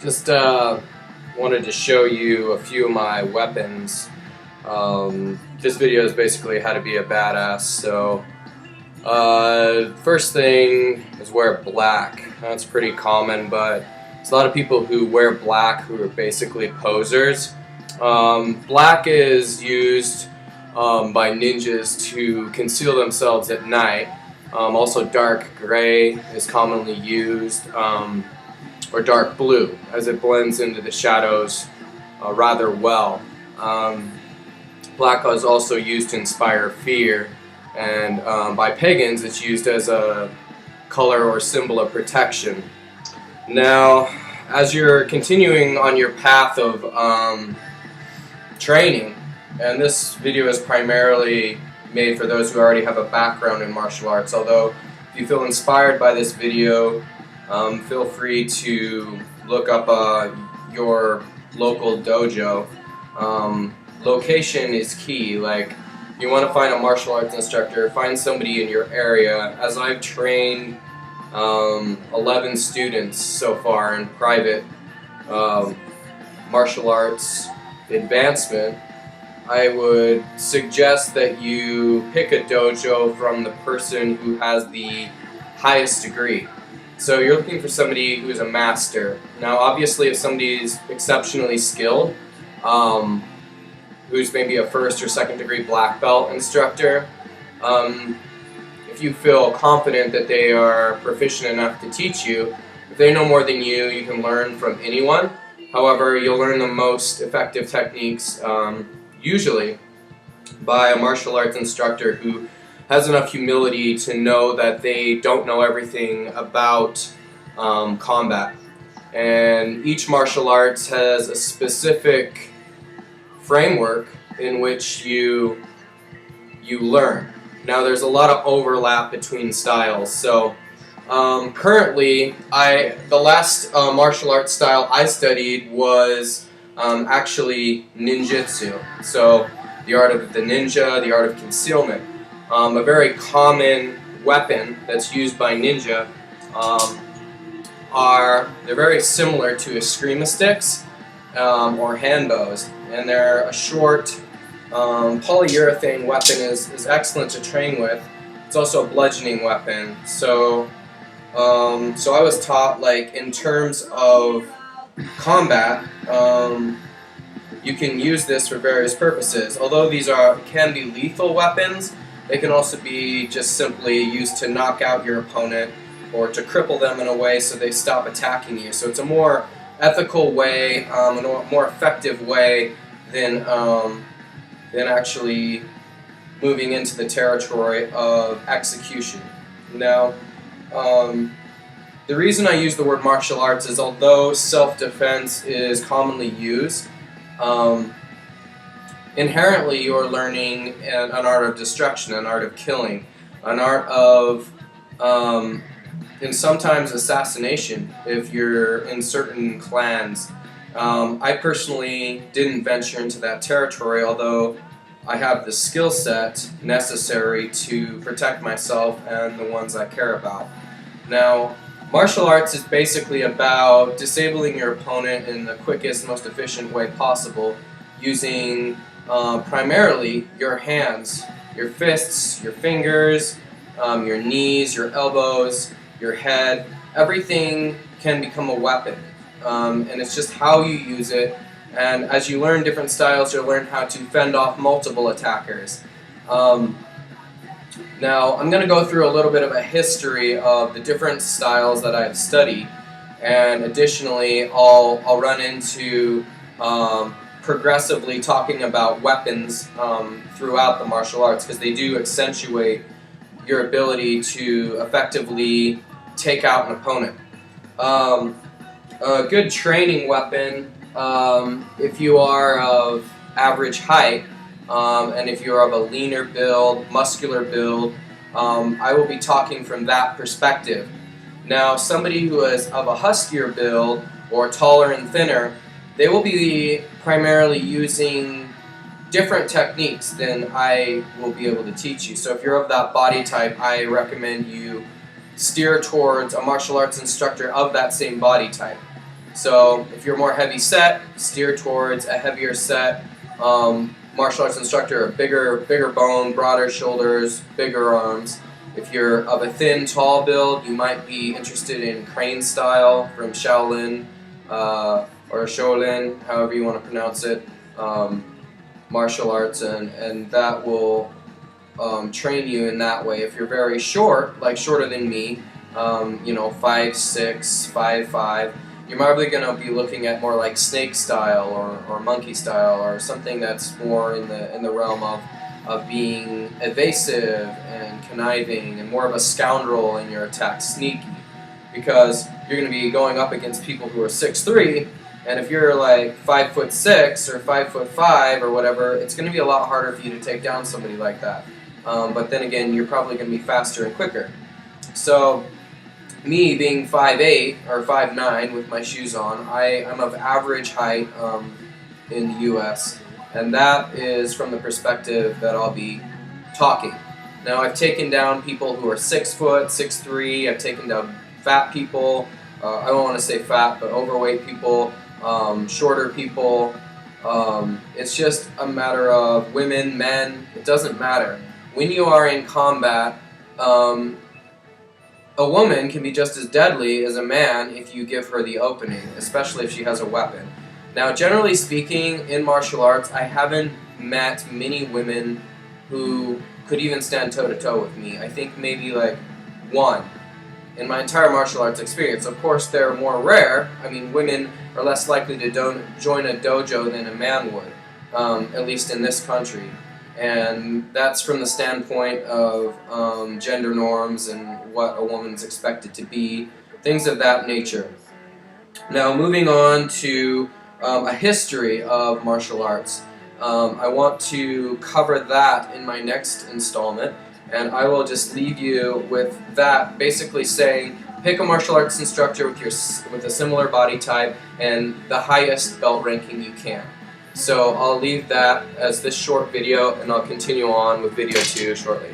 Just wanted to show you a few of my weapons. This video is basically how to be a badass. So, first thing is wear black. That's pretty common, but there's a lot of people who wear black who are basically posers. Black is used by ninjas to conceal themselves at night. Also, dark gray is commonly used. Or dark blue, as it blends into the shadows rather well. Black is also used to inspire fear, and by pagans it's used as a color or symbol of protection. Now, as you're continuing on your path of training, and this video is primarily made for those who already have a background in martial arts, although if you feel inspired by this video, feel free to look up your local dojo. Location is key. Like, you want to find a martial arts instructor, find somebody in your area. As I've trained 11 students so far in private martial arts advancement, I would suggest that you pick a dojo from the person who has the highest degree. So you're looking for somebody who is a master. Now, obviously, if somebody is exceptionally skilled, who's maybe a first or second degree black belt instructor, if you feel confident that they are proficient enough to teach you, if they know more than you can learn from anyone. However, you'll learn the most effective techniques usually by a martial arts instructor who has enough humility to know that they don't know everything about combat. And each martial arts has a specific framework in which you learn. Now, there's a lot of overlap between styles. So currently, the last martial arts style I studied was actually ninjutsu. So the art of the ninja, the art of concealment. A very common weapon that's used by ninja they're very similar to eskrima sticks or hand bows, and they're a short polyurethane weapon is excellent to train with. It's also a bludgeoning weapon. So I was taught, like, in terms of combat, you can use this for various purposes. Although these can be lethal weapons, they can also be just simply used to knock out your opponent or to cripple them in a way so they stop attacking you. So it's a more ethical way, a more effective way than actually moving into the territory of execution. Now, the reason I use the word martial arts is, although self-defense is commonly used, inherently you're learning an art of destruction, an art of killing, an art of, and sometimes assassination if you're in certain clans. I personally didn't venture into that territory, although I have the skill set necessary to protect myself and the ones I care about. Now, martial arts is basically about disabling your opponent in the quickest, most efficient way possible using primarily your hands, your fists, your fingers, your knees, your elbows, your head. Everything can become a weapon, and it's just how you use it. And as you learn different styles, you'll learn how to fend off multiple attackers. Now, I'm going to go through a little bit of a history of the different styles that I've studied, and additionally, I'll run into progressively talking about weapons throughout the martial arts, because they do accentuate your ability to effectively take out an opponent. A good training weapon, if you are of average height, and if you're of a leaner build, muscular build, I will be talking from that perspective. Now, somebody who is of a huskier build or taller and thinner, they will be primarily using different techniques than I will be able to teach you. So if you're of that body type, I recommend you steer towards a martial arts instructor of that same body type. So if you're more heavy set, steer towards a heavier set martial arts instructor, a bigger bone, broader shoulders, bigger arms. If you're of a thin, tall build, you might be interested in crane style from Shaolin or Shaolin, however you want to pronounce it, martial arts, and that will train you in that way. If you're very short, like shorter than me, 5'6", 5'5", you're probably going to be looking at more like snake style or monkey style, or something that's more in the realm of being evasive and conniving and more of a scoundrel in your attack, sneaky, because you're going to be going up against people who are 6'3", and if you're like 5'6" or 5'5" or whatever, it's going to be a lot harder for you to take down somebody like that. But then again, you're probably going to be faster and quicker. So me being 5'8" or 5'9" with my shoes on, I'm of average height in the U.S., and that is from the perspective that I'll be talking. Now, I've taken down people who are 6 foot, 6'3", I've taken down fat people, I don't want to say fat, but overweight people, shorter people. It's just a matter of women, men, it doesn't matter. When you are in combat, a woman can be just as deadly as a man if you give her the opening, especially if she has a weapon. Now, generally speaking, in martial arts, I haven't met many women who could even stand toe-to-toe with me. I think maybe like one in my entire martial arts experience. Of course, they're more rare. I mean, women are less likely to join a dojo than a man would, at least in this country. And that's from the standpoint of gender norms and what a woman's expected to be, things of that nature. Now, moving on to a history of martial arts. I want to cover that in my next installment, and I will just leave you with that, basically saying pick a martial arts instructor with a similar body type and the highest belt ranking you can. So I'll leave that as this short video, and I'll continue on with video 2 shortly.